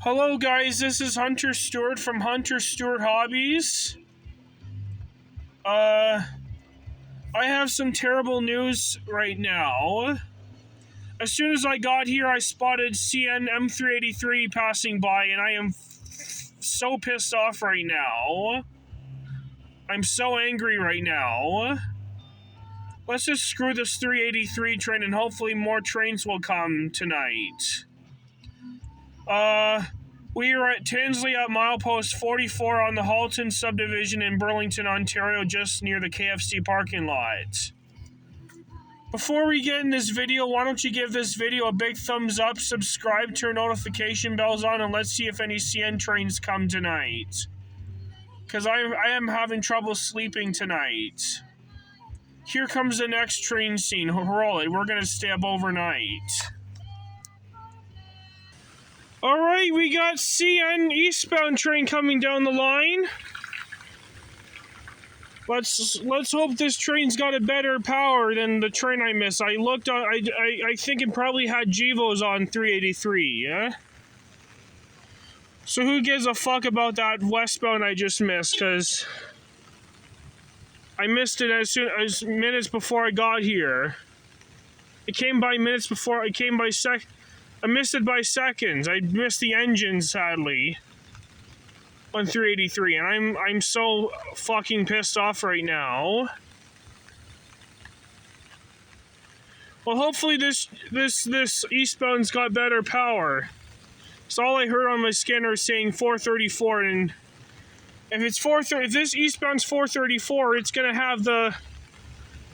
Hello guys, this is Hunter Stewart from Hunter Stewart Hobbies. I have some terrible news right now. As soon as I got here, I spotted CN M383 passing by, and I am so pissed off right now. I'm so angry right now. Let's just screw this 383 train, and hopefully more trains will come tonight. We are at Tansley at Milepost 44 on the Halton Subdivision in Burlington, Ontario, just near the KFC parking lot. Before we get in this video, why don't you give this video a big thumbs up, subscribe, turn notification bells on, and let's see if any CN trains come tonight. Because I am having trouble sleeping tonight. Here comes the next train scene. Roll it. We're going to stay up overnight. Alright, we got CN eastbound train coming down the line. Let's hope this train's got a better power than the train I missed. I looked on, I think it probably had GEVOs on 383, yeah? So who gives a fuck about that westbound I just missed, because I missed it as minutes before I got here. It came by minutes before, I missed it by seconds. I missed the engine, sadly, on 383, and I'm so fucking pissed off right now. Well, hopefully this eastbound's got better power. It's all I heard on my scanner saying 434, and if this eastbound's 434, it's gonna have the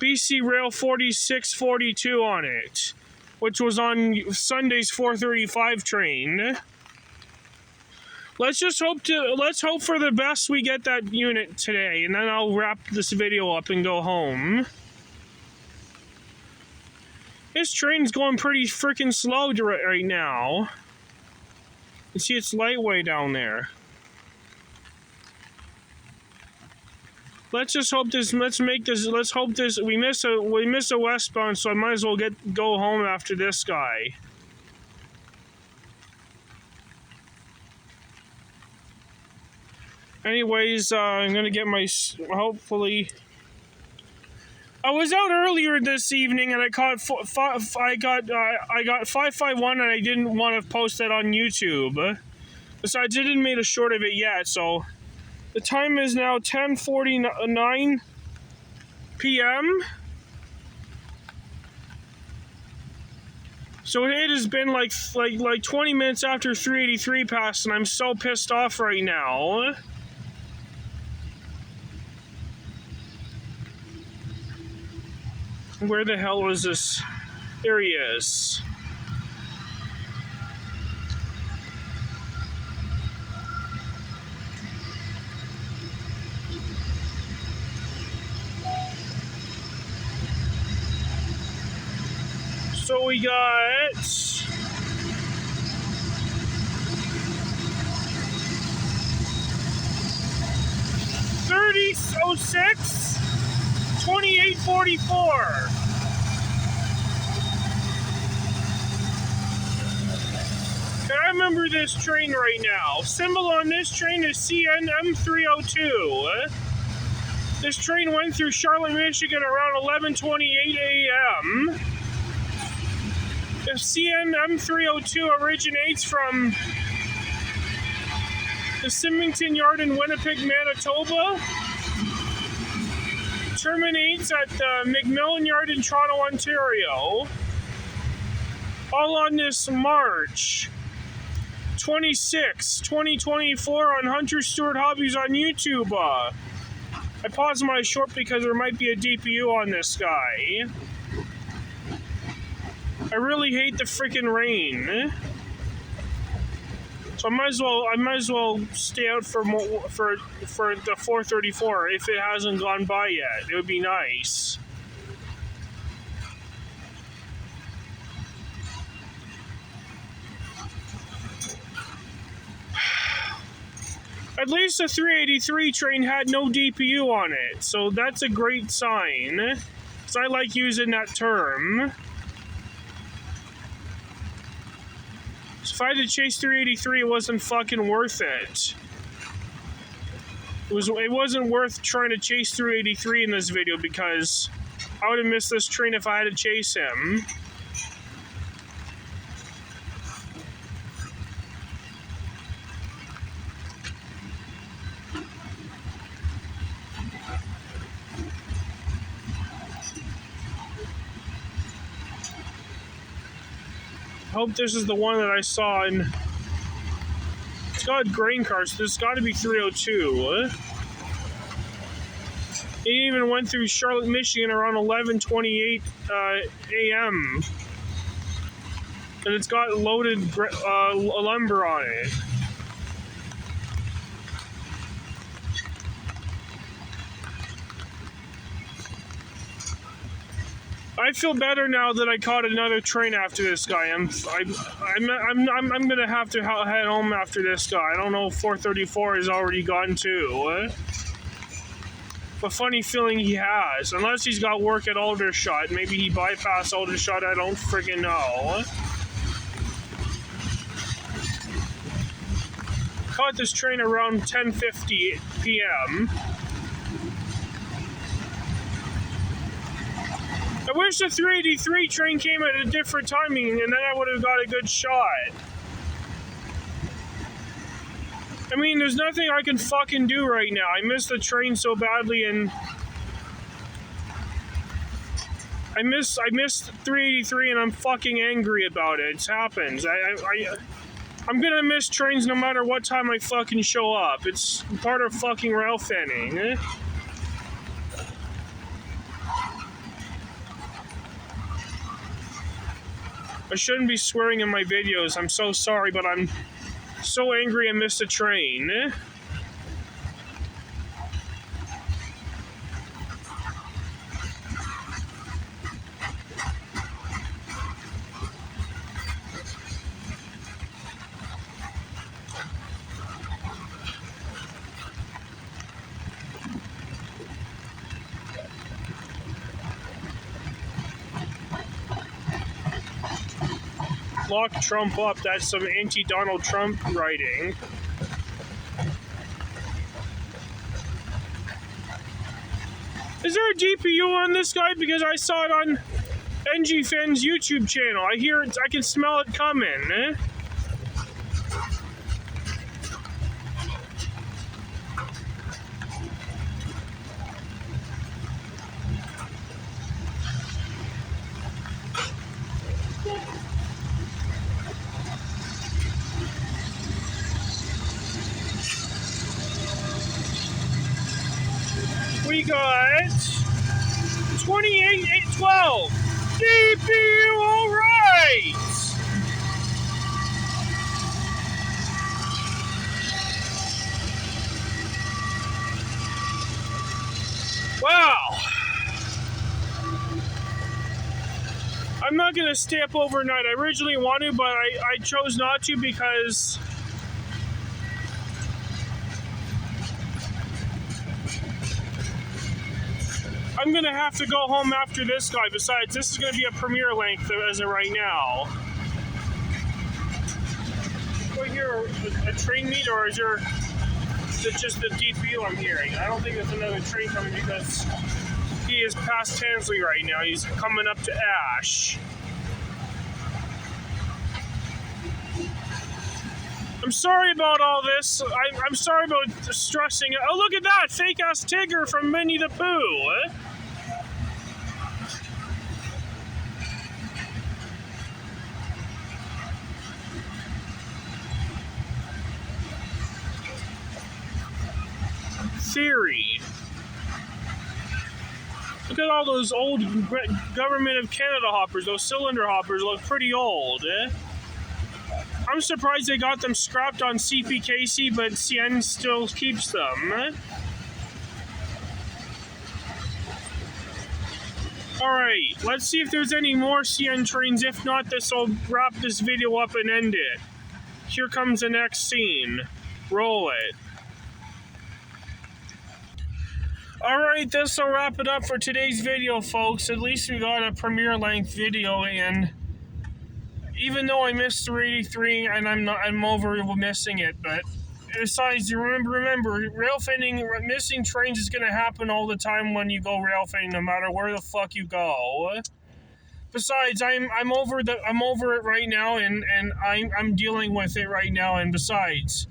BC Rail 4642 on it, which was on Sunday's 435 train. Let's hope for the best we get that unit today, and then I'll wrap this video up and go home. This train's going pretty freaking slow right now. You see it's light way down there. Let's just hope this. Let's hope this. We miss a westbound, so I might as well go home after this guy. Anyways, I'm gonna get my. Hopefully, I was out earlier this evening and I got 551, and I didn't want to post that on YouTube. Besides, I didn't make a short of it yet, so. The time is now 10:49 p.m. So it has been like 20 minutes after 383 passed, and I'm so pissed off right now. Where the hell was this? There he is. So we got 30:06, 28:44. I remember this train right now. Symbol on this train is CN M302. This train went through Charlotte, Michigan around 11:28 a.m. If CN M302 originates from the Symington Yard in Winnipeg, Manitoba, terminates at the McMillan Yard in Toronto, Ontario, all on this March 26, 2024 on Hunter Stewart Hobbies on YouTube. I paused my short because there might be a DPU on this guy. I really hate the freaking rain. So I might as well stay out for the 434 if it hasn't gone by yet. It would be nice. At least the 383 train had no DPU on it, so that's a great sign. Because I like using that term. So if I had to chase 383, it wasn't fucking worth it. It wasn't worth trying to chase 383 in this video because I would have missed this train if I had to chase him. I hope this is the one that I saw in... It's got grain cars, so this has got to be 302. It even went through Charlotte, Michigan around 11:28 a.m. And it's got loaded lumber on it. I feel better now that I caught another train after this guy. I'm gonna have to head home after this guy. I don't know if 434 has already gotten too. A funny feeling he has, unless he's got work at Aldershot. Maybe he bypassed Aldershot. I don't friggin' know. Caught this train around 10:50 p.m. I wish the 383 train came at a different timing, and then I would have got a good shot. I mean, there's nothing I can fucking do right now. I missed the train so badly, and I missed 383, and I'm fucking angry about it. It happens. I'm gonna miss trains no matter what time I fucking show up. It's part of fucking rail fanning. I shouldn't be swearing in my videos. I'm so sorry, but I'm so angry I missed a train. Lock Trump up. That's some anti-Donald Trump writing. Is there a DPU on this guy? Because I saw it on NG Fan's YouTube channel. I hear it. I can smell it coming. We got 28-12. DPU, all right. Wow. I'm not going to stay up overnight. I originally wanted, but I chose not to because I'm going to have to go home after this guy. Besides, this is going to be a premiere length as of right now. Do I hear a train meet, or is it just the DPU I'm hearing? I don't think there's another train coming because he is past Tansley right now. He's coming up to Ash. I'm sorry about all this. I'm sorry about stressing. Oh, look at that! Fake-ass Tigger from Winnie the Pooh. Theory. Look at all those old Government of Canada hoppers. Those cylinder hoppers look pretty old. I'm surprised they got them scrapped on CPKC, but CN still keeps them. Alright, let's see if there's any more CN trains. If not, this will wrap this video up and end it. Here comes the next scene. Roll it. Alright, this will wrap it up for today's video, folks. At least we got a premiere length video, and even though I missed 383 and I'm over missing it, but besides, remember, rail fanning, missing trains is going to happen all the time when you go rail fanning, no matter where the fuck you go. Besides, I'm over it right now, and I'm dealing with it right now. And besides,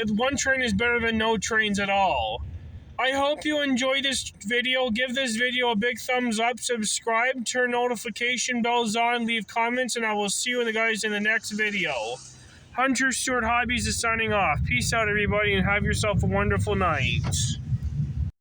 one train is better than no trains at all. I hope you enjoy this video. Give this video a big thumbs up, subscribe, turn notification bells on, leave comments, and I will see you guys in the next video. Hunter Stewart Hobbies is signing off. Peace out, everybody, and have yourself a wonderful night.